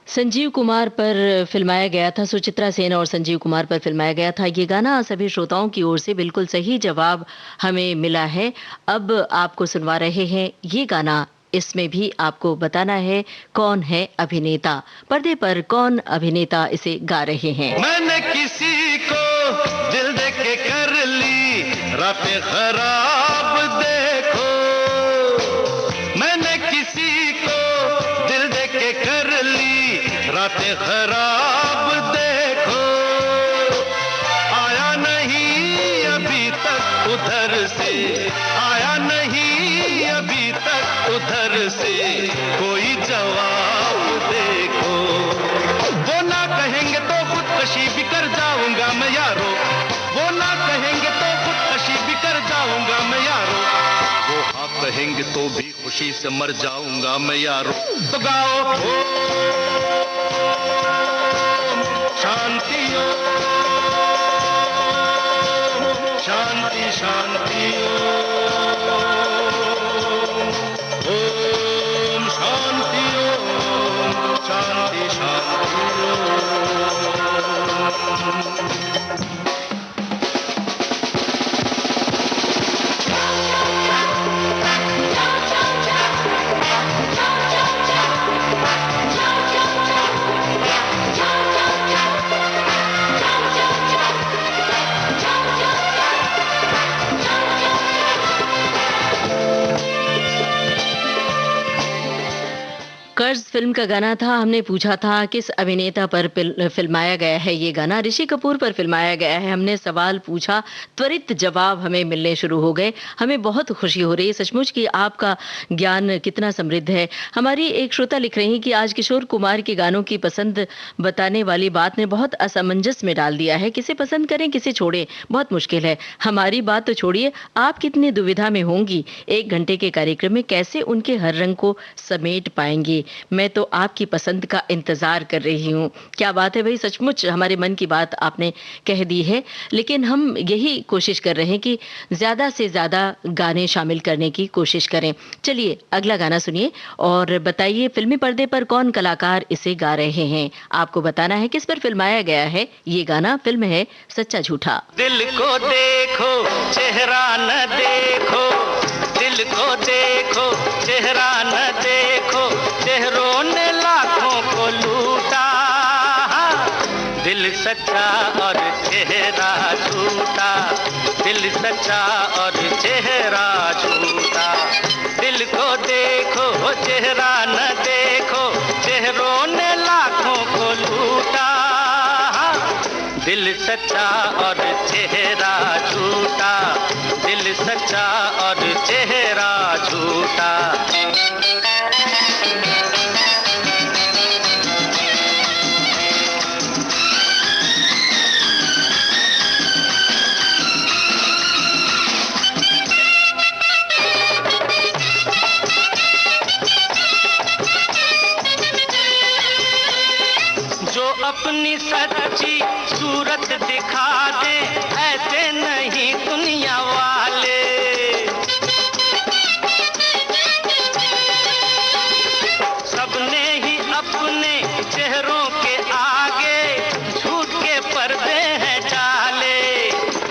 संजीव कुमार पर फिल्माया गया था, सुचित्रा सेन और संजीव कुमार पर फिल्माया गया था ये गाना। सभी श्रोताओं की ओर से बिल्कुल सही जवाब हमें मिला है। अब आपको सुनवा रहे हैं ये गाना। इसमें भी आपको बताना है कौन है अभिनेता, पर्दे पर कौन अभिनेता इसे गा रहे हैं। मैंने किसी को दिल दे के कर ली रातें खराब, देखो मैंने किसी को दिल दे के कर ली रातें खराब, देखो आया नहीं अभी तक उधर से, आया नहीं अभी तक उधर से कोई जवाब, देखो वो ना कहेंगे तो खुदकशी भी कर जाऊंगा मैं यारो, वो ना कहेंगे तो खुदकशी भी कर जाऊंगा मैं यारो, वो हाँ कहेंगे तो भी खुशी से मर जाऊंगा मैं यारो। तो गाओ शांति शांति शांति ओम शांति शांति शांति। फिल्म का गाना था हमने पूछा था किस अभिनेता पर फिल्माया गया है ये गाना। ऋषि कपूर पर फिल्माया गया है। हमने सवाल पूछा, त्वरित जवाब हमें मिलने शुरू हो गए। हमें बहुत खुशी हो रही है सचमुच कि आपका ज्ञान कितना समृद्ध है। हमारी एक श्रोता लिख रही हैं कि आज किशोर कुमार के गानों की पसंद बताने वाली बात ने बहुत असमंजस में डाल दिया है। किसे पसंद करें किसे छोड़ें, बहुत मुश्किल है। हमारी बात तो छोड़िए, आप कितनी दुविधा में होंगी। 1 घंटे के कार्यक्रम में कैसे उनके हर रंग को समेट पाएंगे। मैं तो आपकी पसंद का इंतजार कर रही हूँ। क्या बात है भाई, सचमुच हमारे मन की बात आपने कह दी है। लेकिन हम यही कोशिश कर रहे हैं कि ज्यादा से ज्यादा गाने शामिल करने की कोशिश करें। चलिए अगला गाना सुनिए और बताइए फिल्मी पर्दे पर कौन कलाकार इसे गा रहे हैं। आपको बताना है किस पर फिल्माया गया है ये गाना। फिल्म है सच्चा झूठा। दिल को देखो चेहरा न देखो, दिल को देखो चेहरा न देखो, चेहरों ने लाखों को लूटा। दिल सच्चा और चेहरा झूठा, दिल सच्चा और चेहरा झूठा। दिल को देखो चेहरा न देखो, चेहरों ने लाखों को लूटा। दिल सच्चा और चेहरा झूठा, दिल सच्चा और चेहरा झूठा। जो अपनी सच्ची सूरत दिखा दे, ऐसे नहीं दुनिया वाले। सबने ही अपने चेहरों के आगे झूठ के पर्दे हैं डाले।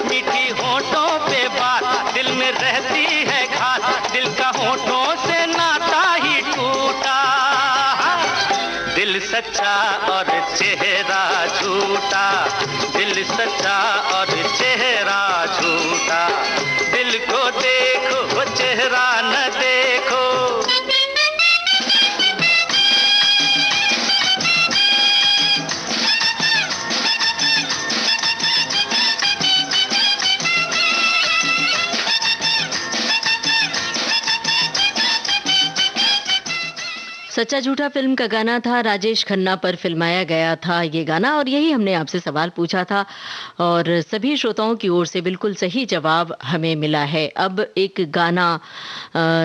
मीठी होठों पे बात दिल में रहती है खास, दिल का होठों से नाता ही टूटा। दिल सच्चा और चेहरा झूठा, दिल सच्चा और चेहरा झूठा। दिल को देखो चेहरा न देखो। सच्चा झूठा फिल्म का गाना था। राजेश खन्ना पर फिल्माया गया था ये गाना और यही हमने आपसे सवाल पूछा था और सभी श्रोताओं की ओर से बिल्कुल सही जवाब हमें मिला है। अब एक गाना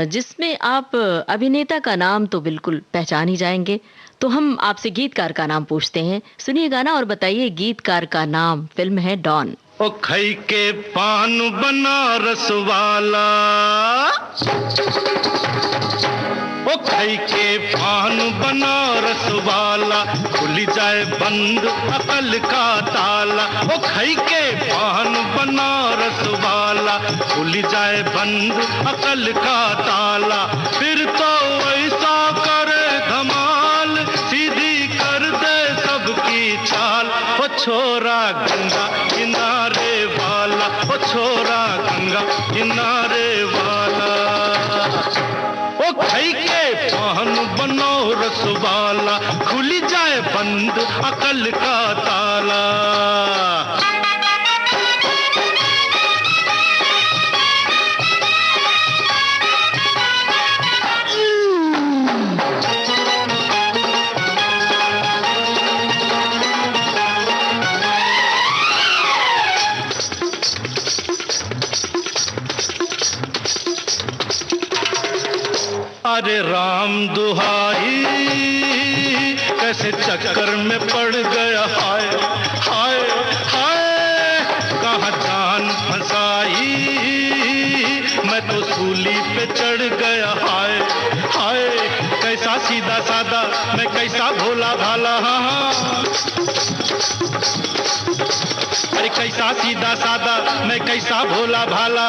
जिसमें आप अभिनेता का नाम तो बिल्कुल पहचान ही जाएंगे, तो हम आपसे गीतकार का नाम पूछते हैं। सुनिए गाना और बताइए गीतकार का नाम। फिल्म है डॉन। ओ खई के पान बनारस वाला, ओ खई के पान बनारस वाला, खुल जाए बंद अकल का ताला। ओ खई के पान बनारस वाला, खुल जाए बंद अकल का ताला। फिर तो ऐसा करे धमाल, सीधी कर दे सबकी चाल। ओ छोरा गंगा किनारे वाला, ओ छोरा गंगा किनारे वाला। ओ खई के पान बनारस वाला, खुल जाए बंद अकल का ताला। अरे राम दुहाई, कैसे चक्कर में पड़ गया। हाय हाय हाय, कहाँ जान फंसाई, मैं तो सूली पे चढ़ गया। हाय हाय, कैसा सीधा सादा, मैं कैसा भोला भाला। हाँ अरे कैसा सीधा सादा, मैं कैसा भोला भाला।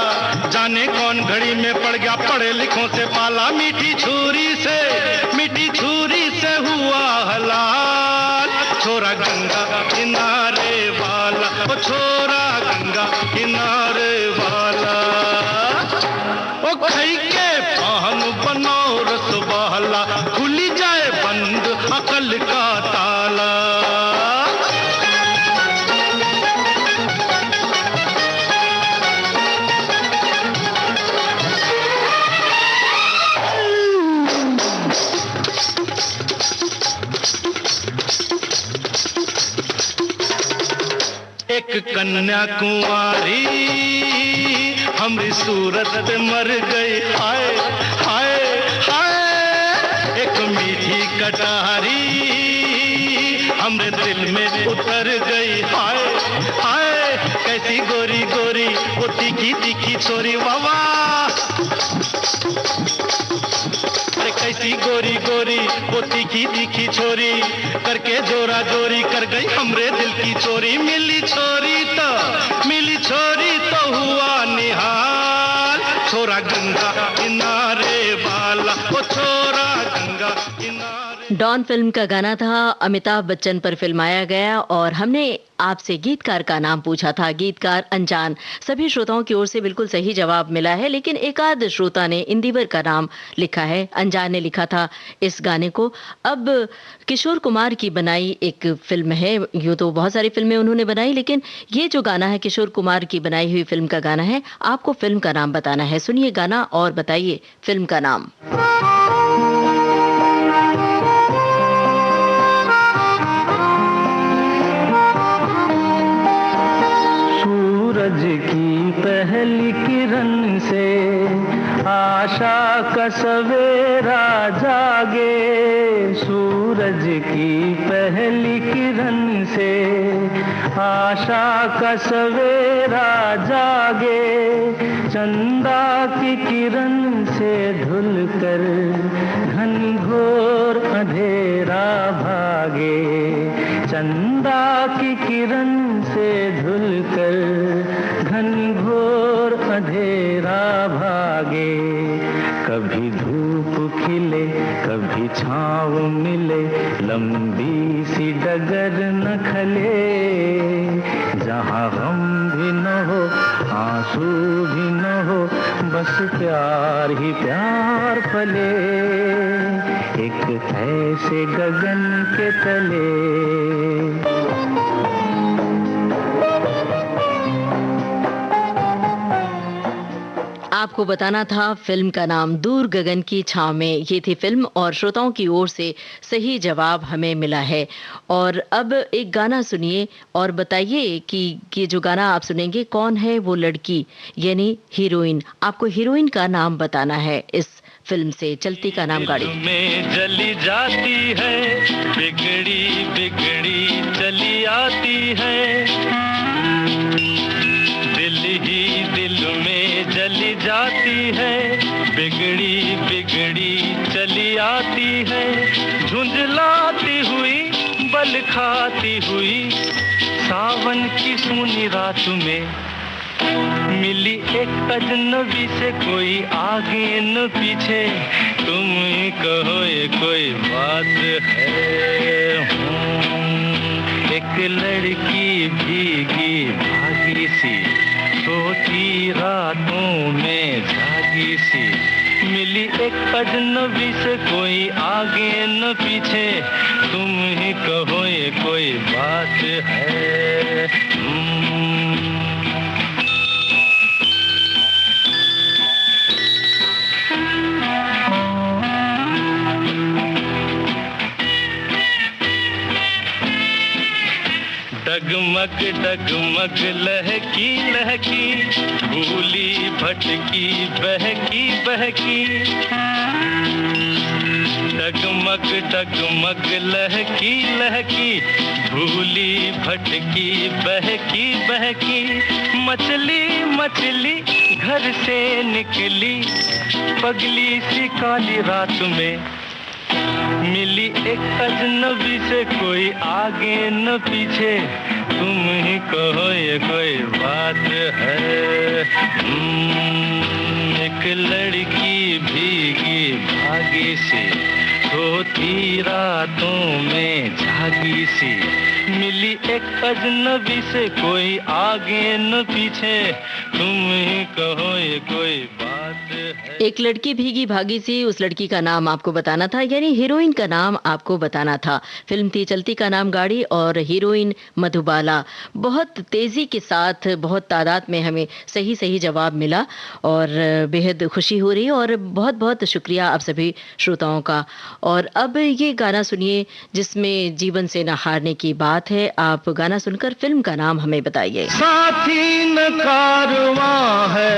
जाने कौन घड़ी में पड़ गया पढ़े लिखों से पाला। मीठी छुरी से हुआ हलाल। छोरा गंगा किनारे वाला, ओ छोरा गंगा किनारे वाला। ओ खई के पान बनारस वाला, खुल जाए बंद कन्या कुंवारी हमरी सूरत पे मर गई, हाय हाय हाय। एक मीठी कटारी हमरे दिल में उतर गई, हाय हाय। कैसी गोरी गोरी वो तीखी तीखी छोरी, वाह कैसी गोरी गोरी वो तीखी तीखी छोरी, करके जोरा जोरी कर गई हमरे दिल की चोरी। मिली छोरी तो हुआ निहाल, छोरा गंगा किनारे वाला, वो छोरा गंगा किनारे। डॉन फिल्म का गाना था, अमिताभ बच्चन पर फिल्माया गया और हमने आपसे गीतकार का नाम पूछा था, गीतकार अनजान। सभी श्रोताओं की ओर से बिल्कुल सही जवाब मिला है, लेकिन एक आध श्रोता ने इंदिवर का नाम लिखा है। अनजान ने लिखा था इस गाने को। अब किशोर कुमार की बनाई एक फिल्म है, यूं तो बहुत सारी फिल्में उन्होंने बनाई, लेकिन ये जो गाना है किशोर कुमार की बनाई हुई फिल्म का गाना है। आपको फिल्म का नाम बताना है। सुनिए गाना और बताइए फिल्म का नाम। सूरज की पहली किरण से आशा का सवेरा जागे, सूरज की पहली किरण से आशा का सवेरा जागे। चंदा की किरण से धुलकर घनघोर अंधेरा भागे, चंदा की किरण से धुलकर घनघोर अंधेरा भागे। कभी धूप खिले कभी छाँव मिले, लंबी सी डगर न खले। जहाँ गम भी न हो आंसू भी न हो, बस प्यार ही प्यार फले, एक ऐसे गगन के तले। आपको बताना था फिल्म का नाम दूर गगन की छांव में। ये थी फिल्म और श्रोताओं की ओर से सही जवाब हमें मिला है। और अब एक गाना सुनिए और बताइए कि ये जो गाना आप सुनेंगे कौन है वो लड़की, यानी हीरोइन। आपको हीरोइन का नाम बताना है इस फिल्म से। चलती का नाम गाड़ी में जली जाती है, बिगड़ी बिगड़ी चली आती है, दिल ही दिल में जली जाती है, बिगड़ी बिगड़ी चली आती है। झुंझलाती हुई बल खाती हुई सावन की सूनी रात में मिली एक अजनबी से, कोई आगे न पीछे, तुम ही कहो ये कोई बात है। एक लड़की भीगी भागी सी, सोती रातों में जागी सी, मिली एक अजनबी से, कोई आगे न पीछे, तुम ही कहो ये कोई बात है। डगमग डगमग लहकी लहकी, भूली भटकी बहकी बहकी, डगमग डगमग लहकी लहकी, भूली भटकी बहकी बहकी। मछली मछली घर से निकली, पगली सी काली रात में मिली एक अजनबी से, कोई आगे न पीछे, तुम ही कहो ये कोई बात है। एक लड़की भीगी भागी सी, सोती रातों में जागी सी, मिली एक अजनबी से, कोई आगे न पीछे, तुम ही कहो ये कोई बात एक लड़की भीगी भागी सी, उस लड़की का नाम आपको बताना था, यानी हीरोइन का नाम आपको बताना था। फिल्म थी चलती का नाम गाड़ी और हीरोइन मधुबाला। बहुत तेजी के साथ बहुत तादाद में हमें सही सही जवाब मिला और बेहद खुशी हो रही है और बहुत बहुत शुक्रिया आप सभी श्रोताओं का। और अब ये गाना सुनिए जिसमें जीवन से न हारने की बात है। आप गाना सुनकर फिल्म का नाम हमें बताइए। साथी न कारवां है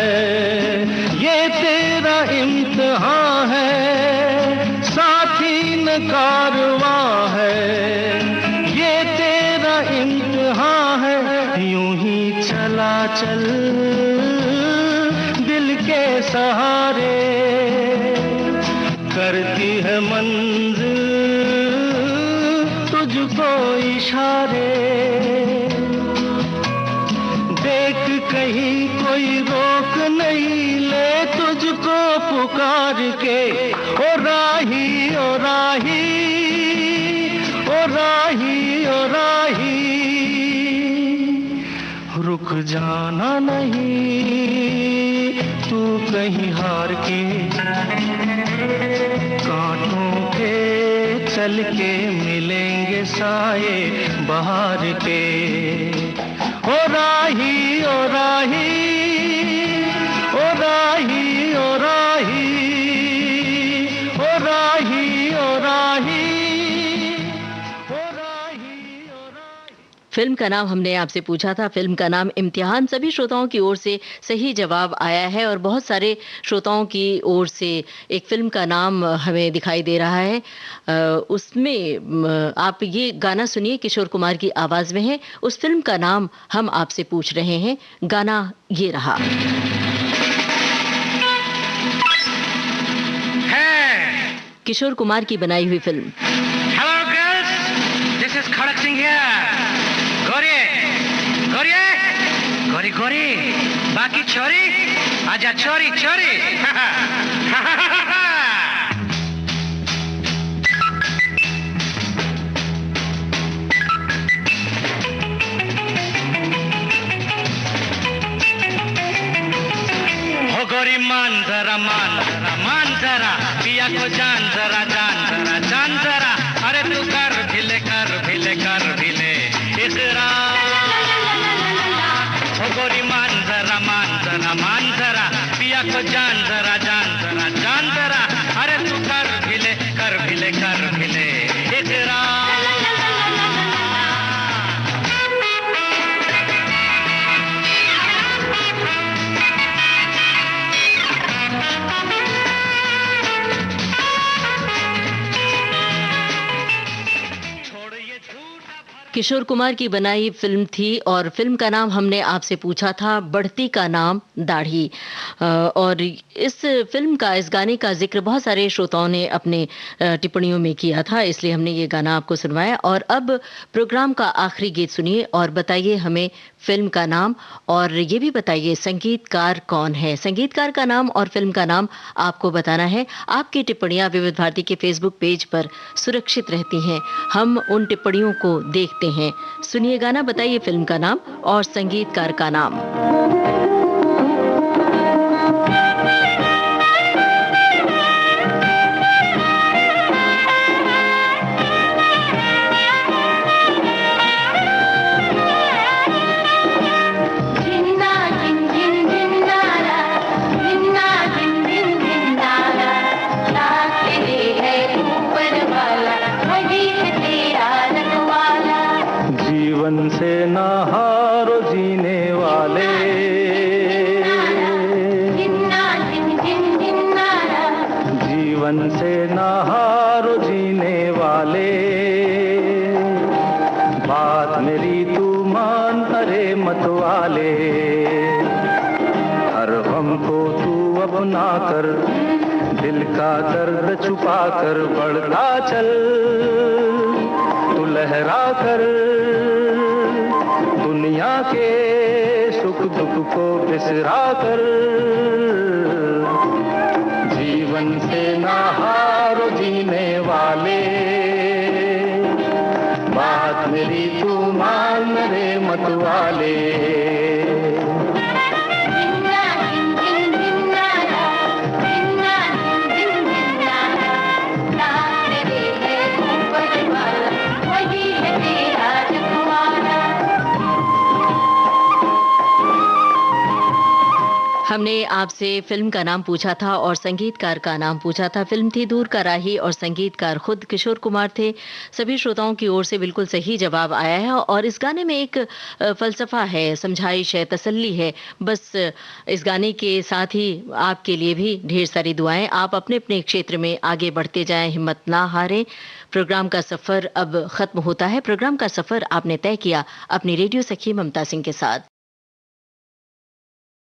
ये तेरा इम्तिहान है, साथी न कारवां है ये तेरा इम्तिहान है, यूं ही चला चल दिल के सहारे, करती है मंजिल तुझको इशारे, देख कहीं कोई रोक नहीं ले तुझको पुकार के, ओ राही ओ राही ओ राही ओ राही, रुक जाना नहीं तू कहीं हार के, कांटों के चल के मिलेंगे साए बहार के, ओ राही ओ राही ओ राही ओ राही ओ राही ओ राही ओ राही ओ राही। फिल्म का नाम हमने आपसे पूछा था, फिल्म का नाम इम्तिहान। सभी श्रोताओं की ओर से सही जवाब आया है और बहुत सारे श्रोताओं की ओर से एक फिल्म का नाम हमें दिखाई दे रहा है। उसमें आप ये गाना सुनिए, किशोर कुमार की आवाज में है। उस फिल्म का नाम हम आपसे पूछ रहे हैं। गाना ये रहा। किशोर कुमार की बनाई हुई फिल्म। Hello girls, this is Khadak Singh here. गोरी गोरी गोरी गोरी, बाकी छोरी आजा छोरी छोरी। हो गोरी मान जरा मान जरा, पिया को जान जरा जान जरा, अरे तू कर भिले इकरार, हो गोरी मान जरा, पिया को जान जरा जान जरा, अरे तू कर भिले इकरार। किशोर कुमार की बनाई फिल्म थी और फिल्म का नाम हमने आपसे पूछा था बढ़ती का नाम दाढ़ी। और इस फिल्म का, इस गाने का जिक्र बहुत सारे श्रोताओं ने अपने टिप्पणियों में किया था, इसलिए हमने ये गाना आपको सुनवाया। और अब प्रोग्राम का आखिरी गीत सुनिए और बताइए हमें फिल्म का नाम और ये भी बताइए संगीतकार कौन है। संगीतकार का नाम और फिल्म का नाम आपको बताना है। आपकी टिप्पणियां विविध भारती के फेसबुक पेज पर सुरक्षित रहती हैं, हम उन टिप्पणियों को देखते हैं। सुनिए गाना, बताइए फिल्म का नाम और संगीतकार का नाम। जीवन से ना हारो जीने वाले, जीवन से ना हारो जीने वाले, बात मेरी तू मान अरे मत वाले, हर गम को तू अपना कर, दिल का दर्द छुपा कर बढ़ता चल, तू लहरा कर, दुनिया के सुख दुख को बिसरा कर, जीवन से ना हारो जीने वाले, बात मेरी तू मान रे मत वाले। हमने आपसे फिल्म का नाम पूछा था और संगीतकार का नाम पूछा था। फिल्म थी दूर का राही और संगीतकार खुद किशोर कुमार थे। सभी श्रोताओं की ओर से बिल्कुल सही जवाब आया है और इस गाने में एक फलसफा है, समझाइश है, तसल्ली है। बस इस गाने के साथ ही आपके लिए भी ढेर सारी दुआएं। आप अपने अपने क्षेत्र में आगे बढ़ते जाएं, हिम्मत ना हारें। प्रोग्राम का सफर अब खत्म होता है। प्रोग्राम का सफर आपने तय किया अपनी रेडियो सखी ममता सिंह के साथ।